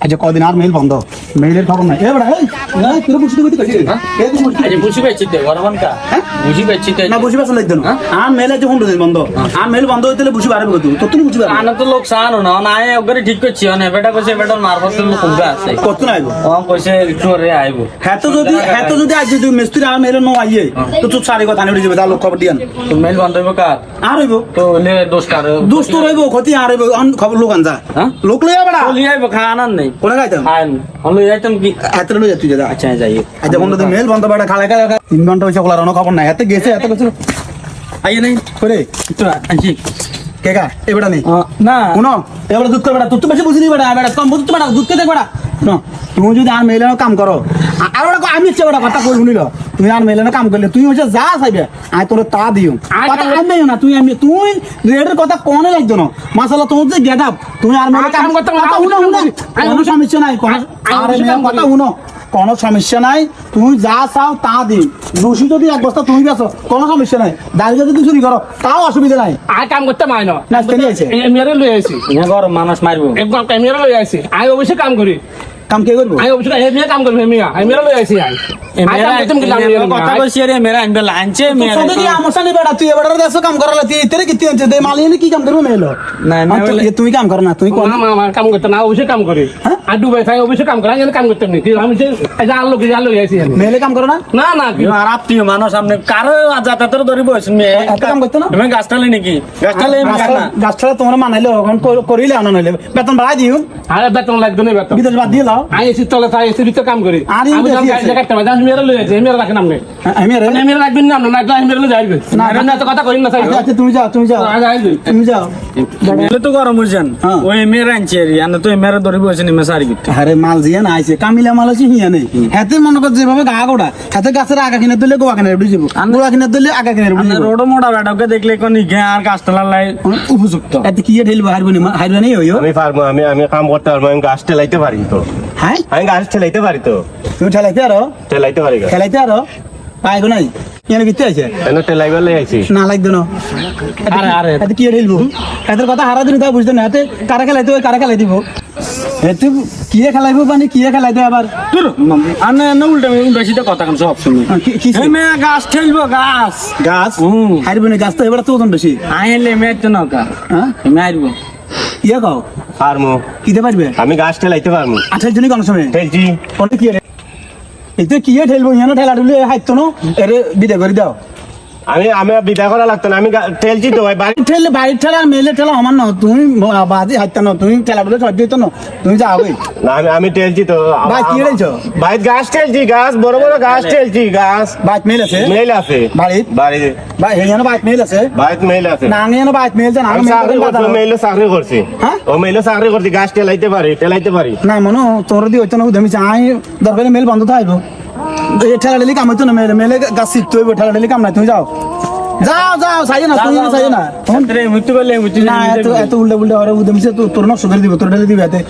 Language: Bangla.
আচ্ছা কদিন আর মেল বন্ধ মেইলের খবর নাই এ বড়া এই তুই বুঝতে বুঝতে কইছিস হ্যাঁ এই তুই আজ বুঝি পাচ্ছি তো গরমান কা বুঝি পাচ্ছি তো না বুঝি পাছ লাগদ না আর মেল আছে ফোন বন্ধ আর মেল বন্ধ হইতলে বুঝি পারবে কত তো তুই বুঝি পারবে আনা তো লোক সানো না না আয় ওগরে ঠিক করছি না বেটা কইছে বেটা মারফত লোক কমবে আছে কত না আইবো ও কইছে একটু রে আইবো হ্যাঁ তো যদি আজ তুই মিস্ত্রি আর মেল নো আইয়ে তো তুই সারি কথা আনি যাবে তার লোক খবর দিয়ান তো মেল বন্ধ হইব কা আর হইব তো লে দোস্তার দোস্ত রইব ক্ষতি আর হইব খবর লোক আনজা হ্যাঁ লোক লইয়া বড়া বলি আইব খানার নাই কোন গাইতাম আইন হলো যাইতাম কি এত লইয়া তুই যা আচ্ছা যাই আচ্ছা বন্ধু মেল বন্ধ বড়া খালা খালা 3 ঘন্টা হইছে ওলার খবর নাই এত গেছে এত কিছু আইয়ে নাই করে তো আনছি কেকা এবারে নেই না শুনো এবারে দুধ করবে তুই তো বেশি বুঝিনি বেটা বেটা কম বুঝতে বেটা দুধ খেতে বেটা শুনো তুমি যদি আর মেলানো কাম করো আর ওটা আমি ইচ্ছে বেটা কথা কই শুনিল তুমি আর মেলানো কাম করলে তুই হচ্ছে যা চাইবে আয় তোর তা দিও কথা আমি না তুই রেডের কথা কোনে লাগতো না মাসালা তোমার যে গেট আপ তুমি আর মেলানো কাম করতে কথা শুনো কোনো সমস্যা নাই আর মেলানো কথা শুনো কোনো সমস্যা নাই তুমি যা চাও তা দিও দোষী যদি এক বস্তা তুমি বেছো কোনো সমস্যা নাই দাঁড়িয়ে যদি চুরি করো তাও অসুবিধা নাই আই কাম করতে মাই না না কেন আছে মেরে লই আইছি ইয়া গরম মানুষ মারবো একদম ক্যামেরা লই আইছি আই অবশ্যই কাম করি কাম কে করবো আই অবশ্যই হেমিয়া কাম করবি হেমিয়া আমি মেরে লই আইছি আই মেরা তুমি কি কথা কইছি রে মেরা আনবে লাঞ্চে মেরা সদে কি আমসা নি বেড়া তুই এবারে দেশো কাম করালা তুই তেরে কি তুই দে মালিয়ে কি কাম করবো মেলো না না তুই কাম কর না তুই কোন না কাম করতে না অবশ্যই কাম করি আর দুবাই খাই অবশ্যই কাম করি আমি কাম করতে নি আমি যে যা লোক যা লই আইছি মেলে কাম করো না না না আর আত্মীয় মানুষ সামনে কারো যাতায়াতের ধরিব এত কাম করতে না তুমি গাছটালে নাকি গাছটালে গাছটা তোমার মানাইলে এখন করিলে আনো নইলে বেতন বাড়াই দিও আরে বেতন লাগবে না বেতন বিদেশ বাদ দিয়ে লাও আই এসি তলে তাই এসি ভিতরে কাম করি আরে আমি বেশি কাম আছে। কাটতে পারি আমি মেরে লই আইছি মেরে রাখেন আপনি আমি রে মেরে রাখবেন না না আমি মেরে লই যাইবে না তো কথা কইন না স্যার আচ্ছা তুমি যাও তুমি যাও মেলে তো গরম হইছেন হ্যাঁ। ওই মেরা আনছে আর তো মেরা ধরিব হইছে নি মেসারি গিতে আরে মাল জিয়া না আইছে কামিলা মাল আছে হিয়া নেই হাতে মনে কর যেভাবে গা গোড়া হাতে গাছের আগা কিনে দিলে গোয়া কিনে উঠে যাবো গোয়া কিনে দিলে আগা কিনে উঠে যাবো রোড মোড়া বেটাকে দেখলে কোন ইগে আর কাস্টলার লাই উপযুক্ত এত কি ঢেলবো হারবে নেই হইও আমি পারবো আমি কাম করতে পারবো আমি গাছ ঠেলাইতে পারি তো হ্যাঁ আমি গাছ ঠেলাইতে পারি তো তুমি ঠেলাইতে আরো ঠেলাইতে পারি গাছ খেলাইতে আরো পাইগো নাই কেন কিতে আছে কেন ঠেলাইবার লাই আইছি না লাগতো না আরে এত কি ঢেলবো এদের কথা হারা দিন তা বুঝতে না এতে কারা খেলাইতে হয় কারা খেলাই দিব এতে কি খেলাইবো মানে কি খেলাইতে আবার তোর আনে না উল্টা উল্টা কথা কোন সব শুনি কি এই মে গাছ ঠেলবো গাছ গাছ হারবে না গাছ তো এবার তো ওজন বেশি আইলে মে তো না কা হ্যাঁ মারবো ইয়ে কও পারমু কিতে পারবে আমি গাছ ঠেলাইতে পারমু আঠাশ জনই কোন সময় ঠেলছি কোনটা কি এতে কি ঠেলবো ইয়ানো ঠেলা ঠুলে হাইতো না এরে বিদায় করে দাও আমি বিদায় করা লাগতো না আমি ঠেলছি তো ভাই বাড়ি ঠেলে বাড়ির ঠেলা আর মেলে ঠেলা আমার না তুমি বাদি হাইতো না তুমি ঠেলা ঠুলে সহ্য হইতো না তুমি যাও না আমি ঠেলছি তো ভাই কি রেলছো ভাই গাছ ঠেলছি গাছ বড় বড় গাছ ঠেলছি গাছ বাইক মেল আছে মেল আছে বাড়িত বাড়িতে ভাই ইয়ানো বাইক মেল আছে বাড়িতে মেল আছে না ইয়ানো বাইক মেল জানা আমি মেইলে চাকরি করছি হ্যাঁ? ও মেইলে চাকরি করছি গাছ ঠেলাইতে পারি না মনো তোর দিয়ে হইতো না উদমি চাই দরকারে মেল বন্ধ থাকবো এই ঠেলা ঠেলি কাম হইতো না মেলে মেলে গাছ শিখতে হইব ঠেলা ঠেলি কাম নাই তুমি যাও যাও সাইজে না তুমি সাইজে না মৃত্যু করলে মৃত্যু না এত উল্টে উল্টে উদমি তোর নষ্ট করে দিব তোর ঠেলে দিবে এতে